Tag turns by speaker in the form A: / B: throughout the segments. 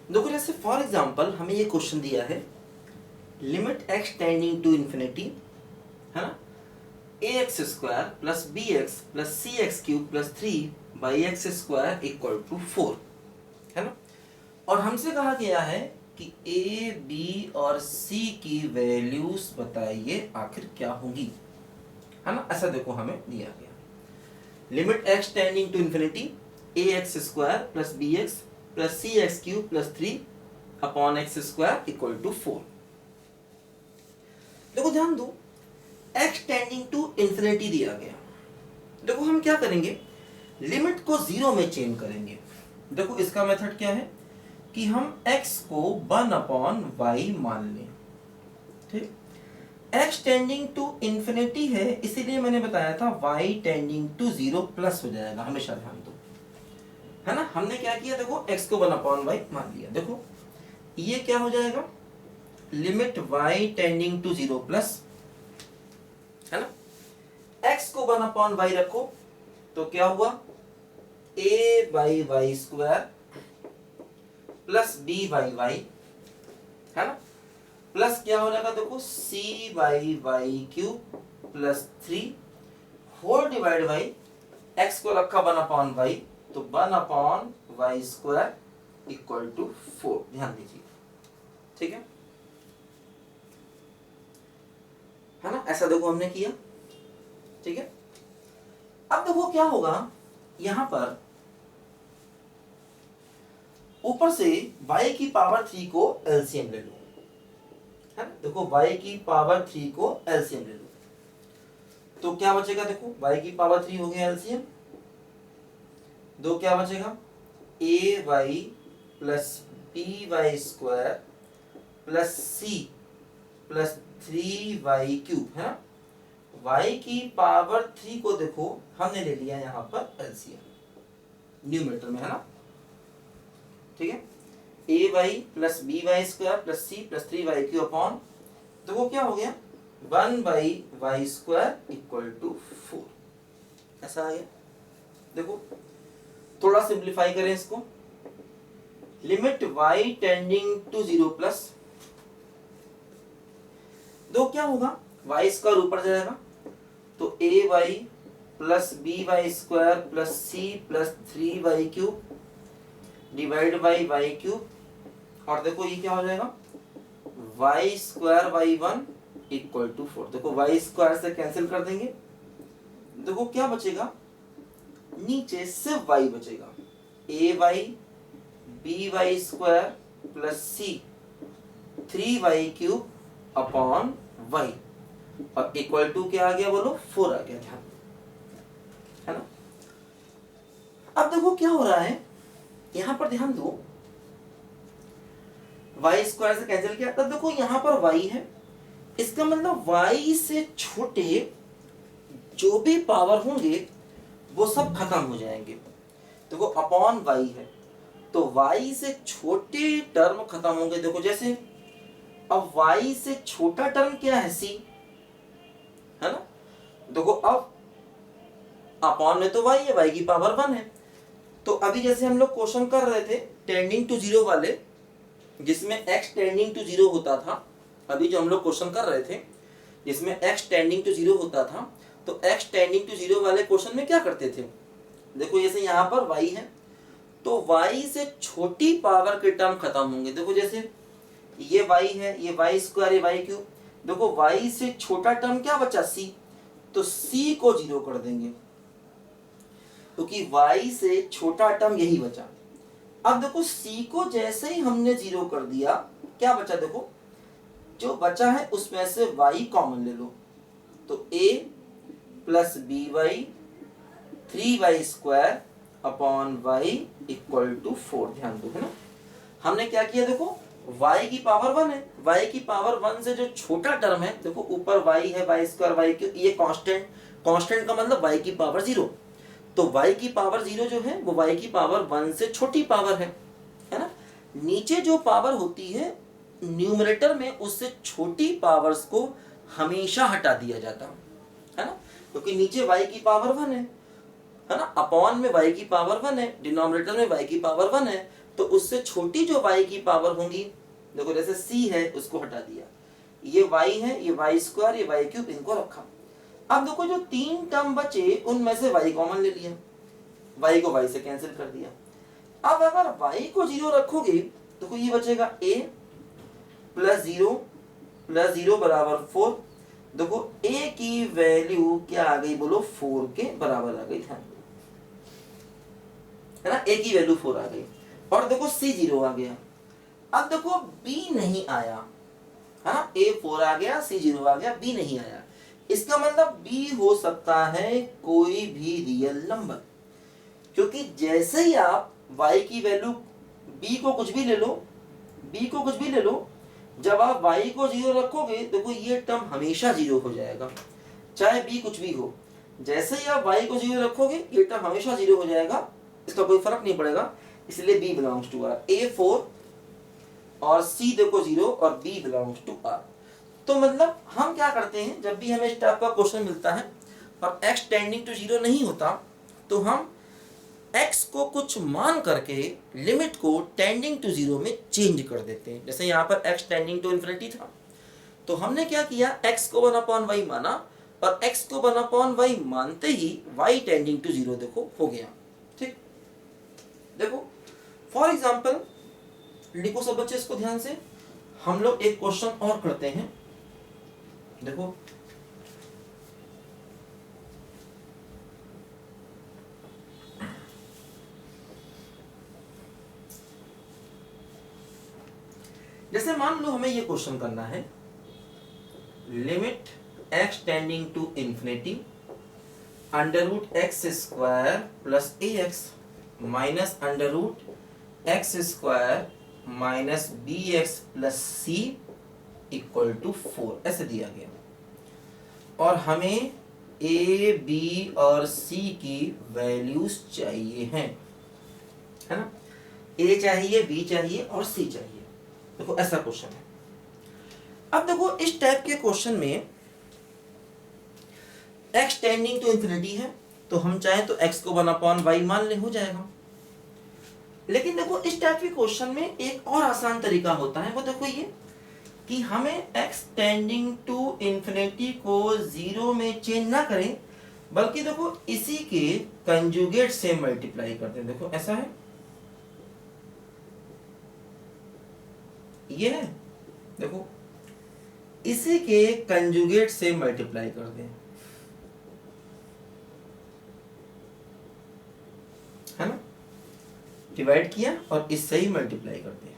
A: देखो जैसे for example हमें ये क्वेश्चन दिया है, limit x tending to infinity, है ना, a x square plus b x plus c x cube plus 3/x² equal to 4, है ना। और हमसे कहा गया है कि ए बी और सी की वैल्यूज बताइए आखिर क्या होंगी, है ना। ऐसा देखो हमें दिया गया, limit x tending to infinity a x square plus b x plus c x cube plus 3/x² equal to 4। देखो ध्यान दो, एक्स टेंडिंग टू इन्फिनिटी दिया गया। देखो हम क्या करेंगे, लिमिट को 0 में चेंज करेंगे। देखो इसका मेथड क्या है कि हम x को 1/y मान लें, ठीक। x टेंडिंग टू इन्फिनिटी है, इसीलिए मैंने बताया था y टेंडिंग टू 0 प्लस हो जाएगा, हमेशा ध्यान दो, है ना। हमने क्या किया, देखो x को 1/y मान लिया। देखो ये क्या हो जाएगा, limit y tending to 0 plus, है ना। x को 1/y रखो तो क्या हुआ, a/y² प्लस b/y, है ना, प्लस क्या हो जाएगा, देखो c/y³ plus 3 whole divide by x को रखा 1/y तो 1/y² इक्वल टू 4। ध्यान दीजिए, ठीक है ना। ऐसा देखो हमने किया, ठीक है। अब देखो क्या होगा, यहां पर ऊपर से y की पावर 3 को एलसीएम ले लो, है ना। देखो y की पावर 3 को एलसीएम ले लो तो क्या बचेगा, देखो y की पावर 3 हो गया एलसीएम, दो क्या बचेगा, ay plus by² plus c plus 3y³ है ना। y की पावर 3 को देखो हमने ले लिया यहां पर एलसीएम न्यूमरेटर में, है ना, ठीक है। ay plus by² plus c plus 3y³ upon, तो वो क्या हो गया 1/y² इक्वल टू 4, ऐसा आ गया। देखो थोड़ा सिंप्लीफाई करें इसको, limit y tending to 0 plus, दो क्या होगा, y² ऊपर जाएगा तो ay plus by² plus c plus 3y³ divide by y³, और देखो ये क्या हो जाएगा y²/1 इक्वल टू 4। देखो y² से कैंसिल कर देंगे, देखो क्या बचेगा, नीचे सिर्फ y बचेगा, ay by² plus c 3y³ upon y, और इक्वल टू क्या आ गया, बोलो 4 आ गया, ध्यान, है ना। अब देखो क्या हो रहा है, यहां पर ध्यान दो, y² से कैंसिल किया, तब देखो यहां पर y है, इसका मतलब y से छोटे जो भी पावर होंगे वो सब खत्म हो जाएंगे। देखो अपॉन y है तो y से छोटे टर्म खत्म होंगे। देखो जैसे अब y से छोटा टर्म क्या है, c, है ना। देखो अब अपॉन में तो y है, y की पावर 1 है, तो अभी जैसे हम लोग क्वेश्चन कर रहे थे टेंडिंग टू 0 वाले, जिसमें x टेंडिंग टू 0 होता था, अभी जो हम लोग क्वेश्चन कर रहे थे जिसमें x टेंडिंग टू 0 होता था, तो x टेंडिंग टू 0 वाले क्वेश्चन में क्या करते थे, देखो जैसे यहाँ पर y है तो y से छोटी पावर के टर्म खत्म होंगे। देखो जैसे ये y है, ये y², ये y³, देखो y से छोटा टर्म क्या बचा, c, तो c को 0 कर देंगे क्योंकि y से छोटा टर्म यही बचा। अब देखो c को जैसे ही हमने 0 कर दिया, क्या बचा, देखो जो बचा है उसमें से y कॉमन ले लो, तो a plus by 3y² upon y equal to 4। ध्यान दो, है ना, हमने क्या किया, देखो y की पावर 1 है, y की पावर 1 से जो छोटा टर्म है, देखो ऊपर y है, y² y³ ये कांस्टेंट, कांस्टेंट का मतलब y की पावर 0, तो y की पावर 0 जो है वो y की पावर 1 से छोटी पावर है ना। नीचे जो पावर होती है न्यूमरेटर में उससे छोटी पावर्स को हमेशा हटा दिया जाता है ना, क्योंकि नीचे y की पावर 1 है ना, अपॉन में y की पावर 1 है, डिनोमिनेटर में y की पावर 1 है, तो उससे छोटी जो y की पावर होंगी, देखो जैसे c है उसको हटा दिया, ये y है, ये y स्क्वायर, ये y क्यूब, इनको रखा। अब देखो जो 3 टर्म बचे उनमें से y कॉमन ले लिया, y को y से कैंसिल कर दिया। अब अगर y को 0 रखोगे तो ये बचेगा a प्लस 0 बराबर 4। देखो a की वैल्यू क्या आ गई बोलो, 4 के बराबर आ गई, ध्यान है ना, a की वैल्यू 4 आ गई। और देखो c 0 आ गया। अब देखो b नहीं आया, है ना, a 4 आ गया, c 0 आ गया, b नहीं आया। इसका मतलब b हो सकता है कोई भी रियल नंबर, क्योंकि जैसे ही आप y की वैल्यू b को कुछ भी ले लो, जब आप y को 0 रखोगे देखो ये टर्म हमेशा 0 हो जाएगा, चाहे b कुछ भी हो। जैसे ही आप y को 0 रखोगे ये टर्म हमेशा 0 हो जाएगा, इसका कोई फर्क नहीं पड़ेगा। इसलिए b belongs to r, a 4 और c देखो 0 और b बिलोंग्स टू r। तो मतलब हम क्या करते हैं, जब भी हमें इस टाइप का क्वेश्चन मिलता है और x टेंडिंग टू 0 नहीं होता, तो हम x को कुछ मान करके लिमिट को टेंडिंग टू 0 में चेंज कर देते हैं। जैसे यहाँ पर x टेंडिंग टू इन्फिनिटी था, तो हमने क्या किया, x को 1/y माना, और x को 1/y मानते ही y टेंडिंग टू 0 देखो हो गया। ठीक, देखो फॉर एग्जाम्पल लिखो सब बच्चे इसको ध्यान से। हम लोग एक क्वेश्चन और करते हैं, देखो जैसे मान लो हमें ये क्वेश्चन करना है, limit x tending to infinity under root x square plus a x minus under root x square minus b x plus c equal to 4, ऐसे दिया गया। और हमें a, b और c की वैल्यूज चाहिए हैं, है ना, a चाहिए, b चाहिए और c चाहिए। देखो ऐसा क्वेश्चन है। अब देखो इस टाइप के क्वेश्चन में x टेंडिंग टू इंफिनिटी है, तो हम चाहे तो x को 1/y मान ले, हो जाएगा। लेकिन देखो इस टाइप के क्वेश्चन में एक और आसान तरीका होता है, वो देखो ये कि हमें x टेंडिंग टू इंफिनिटी को 0 में चेंज ना करें, बल्कि देखो इसी के कंजुगेट से मल्टीप्लाई करते हैं। देखो ऐसा है, ये है, देखो इसी के कंजुगेट से मल्टीप्लाई कर दें, है ना, डिवाइड किया और इससे ही मल्टीप्लाई कर दिया।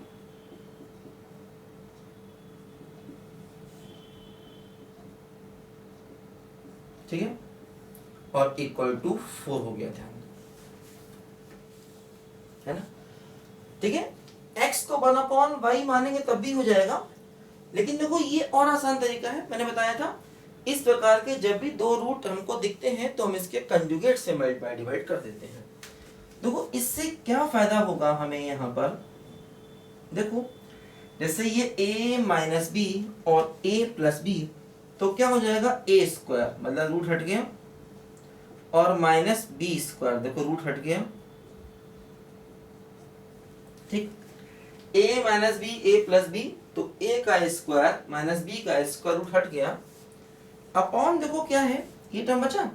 A: ठीक है, और इक्वल टू 4 हो गया, ध्यान है ना। ठीक है, x को 1/y मानेंगे तब भी हो जाएगा। लेकिन देखो ये और आसान तरीका है, मैंने बताया था इस प्रकार के जब भी दो रूट हमको दिखते हैं तो हम इसके कंजुगेट से मल्टीप्लाई डिवाइड कर देते हैं। देखो इससे क्या फायदा होगा हमें यहाँ पर, देखो जैसे ये a माइनस बी और a प्लस बी, तो क्या हो जाएगा a स्क्वायर, मतलब रूट हट गया, और माइनस बी स्क्वायर, देखो रूट हट गया। ठीक, a minus b, a plus b, तो a का स्क्वायर माइनस b का स्क्वायर रूट हट गया, अपॉन देखो क्या है, ये टर्म बचा।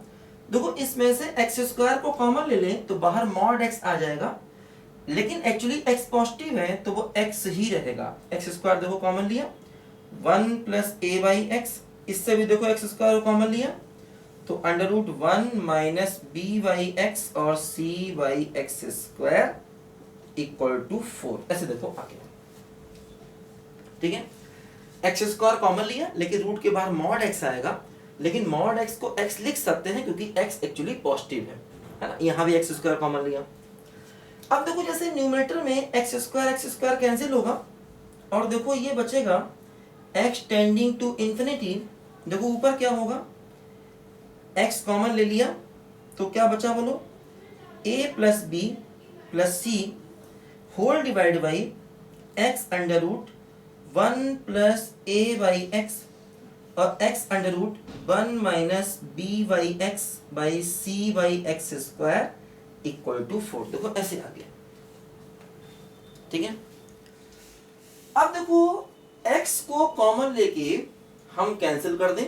A: देखो इसमें से एक्स स्क्वायर को कॉमन ले लें तो बाहर मॉड एक्स आ जाएगा, लेकिन एक्चुअली एक्स पॉजिटिव है तो वो एक्स ही रहेगा। एक्स स्क्वायर देखो कॉमन लिया, 1 प्लस ए बाई एक्स, इससे भी देखो एक्स स्क्वायर को कॉमन लिया तो under root 1 minus b by x और c by x square equal to 4, ऐसे देखो आ गया। ठीक है, एक्स स्क्वायर कॉमन लिया लेकिन रूट के बाहर मॉड एक्स आएगा, लेकिन मॉड एक्स को एक्स लिख सकते हैं क्योंकि एक्स एक्चुअली पॉजिटिव है ना। यहाँ भी एक्स स्क्वायर कॉमन लिया। अब देखो जैसे न्यूमरेटर में एक्स स्क्वायर कैंसिल होगा और देखो ये बचेगा एक्स टेंडिंग टू इंफिनिटी। देखो ऊपर क्या होगा, एक्स कॉमन ले लिया तो क्या बचा बोलो, a plus b plus c whole divide by x under root 1 plus a by x और x under root 1 minus b by x by c by x square equal to 4। देखो ऐसे आ गया। ठीक है। अब देखो x को कॉमन लेके हम कैंसिल कर दें,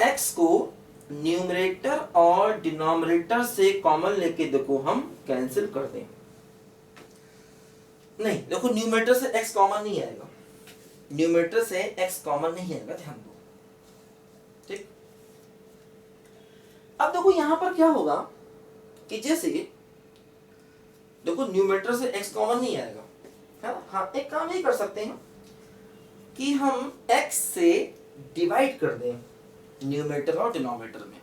A: x को न्यूमरेटर और डिनोमिनेटर से कॉमन लेके देखो हम कैंसिल कर दें। नहीं देखो न्यूमरेटर से x कॉमन नहीं आएगा, न्यूमरेटर से x कॉमन नहीं आएगा, ध्यान दो। ठीक, अब देखो यहां पर क्या होगा कि जैसे देखो न्यूमरेटर से x कॉमन नहीं आएगा, है ना। हाँ एक काम ये कर सकते हैं कि हम x से डिवाइड कर दें न्यूमरेटर और डिनोमिनेटर में,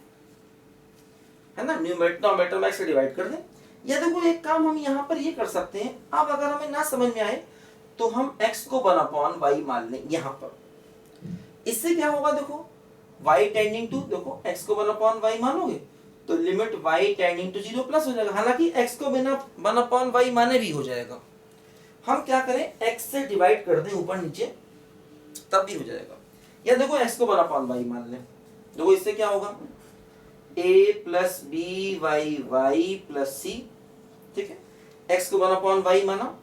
A: है ना। न्यूमरेटर डिनोमिनेटर में x से डिवाइड कर दें, या देखो एक काम हम यहाँ पर ये कर सकते हैं। अब अगर हमें ना समझ में आए तो हम x को 1/y मान लें यहाँ पर। इससे क्या होगा देखो y टेंडिंग टू, देखो x को 1/y मानोगे तो limit y tending to 0 plus हो जाएगा। हालांकि x को बिना 1/y माने भी हो जाएगा, हम क्या करें x से डिवाइड कर दें ऊपर नीचे तब भी हो जाएगा। या देखो x को 1/y मान लें, देखो इससे क्या होगा a plus b y y plus c, ठीक है। x को 1/y माना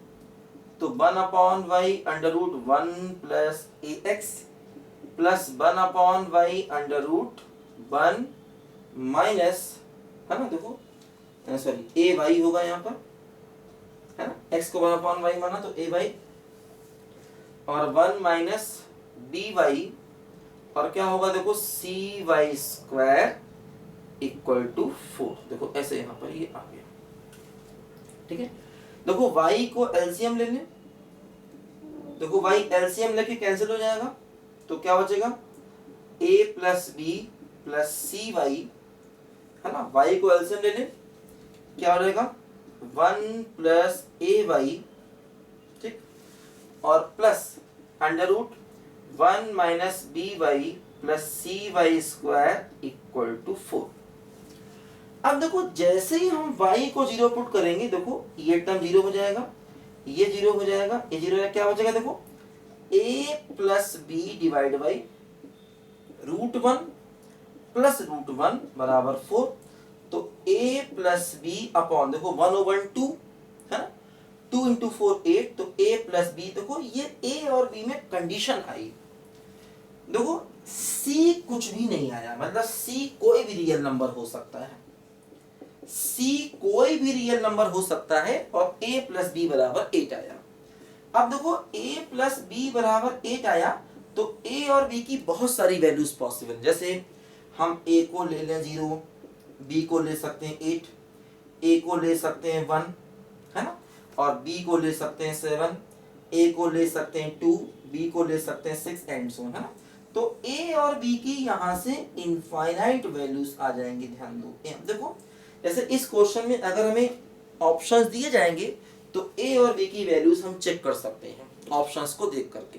A: तो 1/y under root 1 plus a x plus 1/y under root 1 minus, है ना, देखो सॉरी ए वाई होगा यहाँ पर, है ना। x को 1/y माना तो ए वाई और 1 माइनस बी वाई और क्या होगा देखो सी वाई स्क्वायर इक्वल टू 4। देखो ऐसे यहाँ पर ये आ गया, ठीक है। देखो y को एलसीएम ले लें, देखो y एलसीएम लेके कैंसिल हो जाएगा तो क्या बचेगा a plus b plus c y, है ना। y को एलसीएम ले लें क्या हो जाएगा 1 प्लस ए वाई, ठीक, और plus under root 1 minus b y plus c y square equal to 4। अब देखो जैसे ही हम y को 0 पुट करेंगे देखो ये टर्म 0 हो जाएगा, ये 0 हो जाएगा, ये 0 है, क्या बचेगा देखो a plus b divide by root 1 plus root 1 बराबर 4। तो a प्लस बी अपॉन देखो 1/2, है ना, 2 इंटू 4 8, तो a प्लस बी, देखो ये a और b में कंडीशन आई, देखो c कुछ भी नहीं आया, मतलब c कोई भी रियल नंबर हो सकता है, c कोई भी रियल नंबर हो सकता है और a प्लस बी बराबर 8 आया। अब देखो a प्लस बी बराबर 8 आया तो a और b की बहुत सारी वैल्यूज पॉसिबल, जैसे हम a को ले लें 0, b को ले सकते हैं 8, a को ले सकते हैं 1, है ना, और b को ले सकते हैं 7, a को ले सकते हैं 2, b को ले सकते हैं 6 एंड सो, है ना। तो a और b की यहाँ से इनफाइनाइट वैल्यूज आ जाएंगे, ध्यान दो। देखो जैसे इस क्वेश्चन में अगर हमें ऑप्शंस दिए जाएंगे तो a और b की वैल्यूज हम चेक कर सकते हैं ऑप्शंस को देख करके,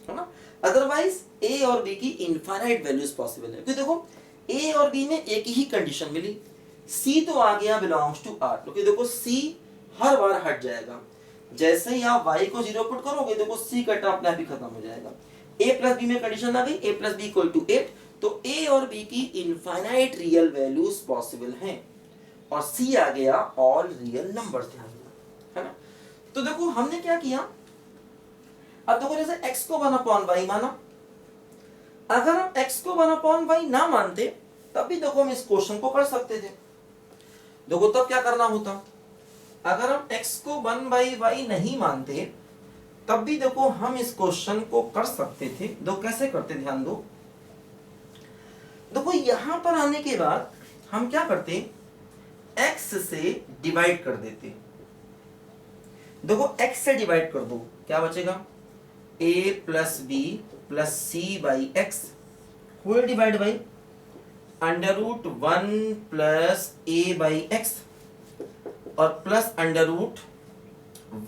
A: है ना। अदरवाइज a और b की इनफाइनाइट वैल्यूज पॉसिबल है, क्योंकि देखो a और b में एक ही कंडीशन मिली, c तो आ गया बिलोंग्स टू r, क्योंकि देखो c हर बार हट जाएगा, जैसे ही आप y को 0 पुट करोगे देखो c का टर्म अपने आप ही खत्म हो जाएगा। a प्लस बी में कंडीशन आ गई a plus b equal to 8, तो a और b की इनफाइनाइट रियल वैल्यूज पॉसिबल हैं और c आ गया ऑल रियल नंबर्स, ध्यान दो, है ना। तो देखो हमने क्या किया, अब देखो जैसे x को 1/y माना, अगर हम x को 1/y ना मानते तब भी देखो हम इस क्वेश्चन को कर सकते थे। देखो तब क्या करना होता, अगर हम x को 1/y नहीं मानते तब भी देखो हम इस क्वेश्चन को कर सकते थे। दो कैसे करते, ध्यान दो। देखो यहां पर आने के बाद हम क्या करते, x से डिवाइड कर देते, देखो x से डिवाइड कर दो क्या बचेगा a plus b plus c by x whole divide by under root 1 plus a by x और plus under root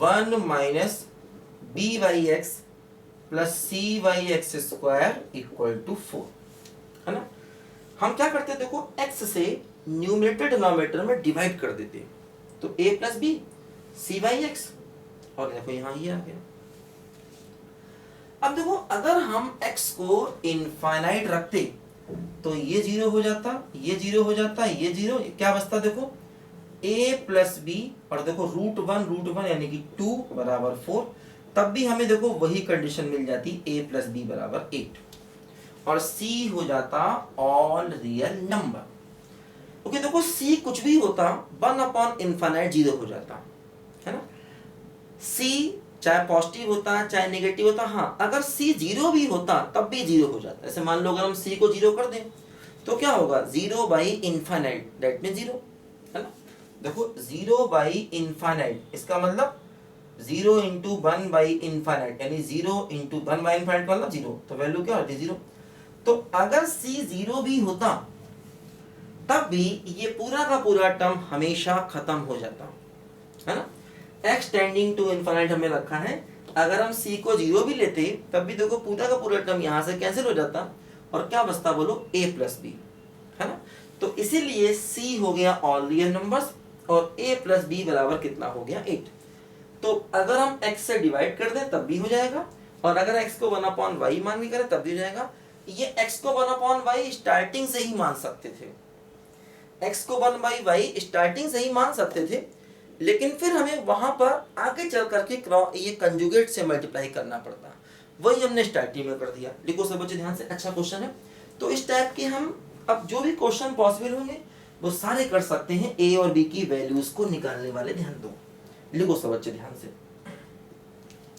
A: 1 minus b by x plus c by x square equal to 4, है ना। हम क्या करते देखो x से numerator denominator में divide कर देते, तो a plus b c by x और देखो यहाँ ये आ गया। अब देखो अगर हम x को इनफाइनाइट रखते तो ये 0 हो जाता, ये 0 हो जाता, ये 0, क्या बचता देखो a प्लस बी, और देखो रूट वन यानी कि 2 बराबर 4, तब भी हमें देखो वही कंडीशन मिल जाती a प्लस बी बराबर 8, और c हो जाता ऑल रियल नंबर। ओके देखो c कुछ भी होता 1 अपॉन इनफाइनाइट 0 हो जाता है ना। c चाहे पॉजिटिव होता चाहे नेगेटिव होता, हाँ अगर c 0 भी होता तब भी 0 हो जाता। ऐसे मान लो अगर हम c को 0 कर दें तो क्या होगा 0 बाई इनफाइनाइट, दैट मीन 0 है ना। देखो 0 बाई इनफाइनाइट, इसका मतलब 0 इंटू 1 बाई इनफाइनाइट, यानी 0 इंटू 1 बाई इनफाइनाइट मतलब 0, तो वैल्यू क्या होती है 0। तो अगर c 0 भी होता तब भी ये पूरा का पूरा टर्म हमेशा खत्म हो जाता है ना। x टेंडिंग टू इनफाइनाइट हमें रखा है, अगर हम c को 0 भी लेते तब भी देखो पूरा का पूरा टर्म यहां से कैंसिल हो जाता, और क्या बचता बोलो a प्लस बी है ना। तो इसीलिए c हो गया ऑल रियल नंबर्स और a प्लस बी बराबर कितना हो गया 8। तो अगर हम x से डिवाइड कर दें तब भी हो जाएगा, और अगर x को 1/y मान के करें तब भी हो जाएगा। ये x को 1/y स्टार्टिंग से ही मान सकते थे, x को 1/y स्टार्टिंग से ही मान सकते थे, लेकिन फिर हमें वहां पर आगे चल करके ये कंजुगेट से मल्टीप्लाई करना पड़ता, वही हमने स्टार्टिंग में कर दिया। लिखो सब बच्चे ध्यान से, अच्छा क्वेश्चन है। तो इस टाइप के हम अब जो भी क्वेश्चन पॉसिबल होंगे वो सारे कर सकते हैं ए और बी की वैल्यूज को निकालने वाले। ध्यान दो, लिखो सब बच्चे ध्यान से।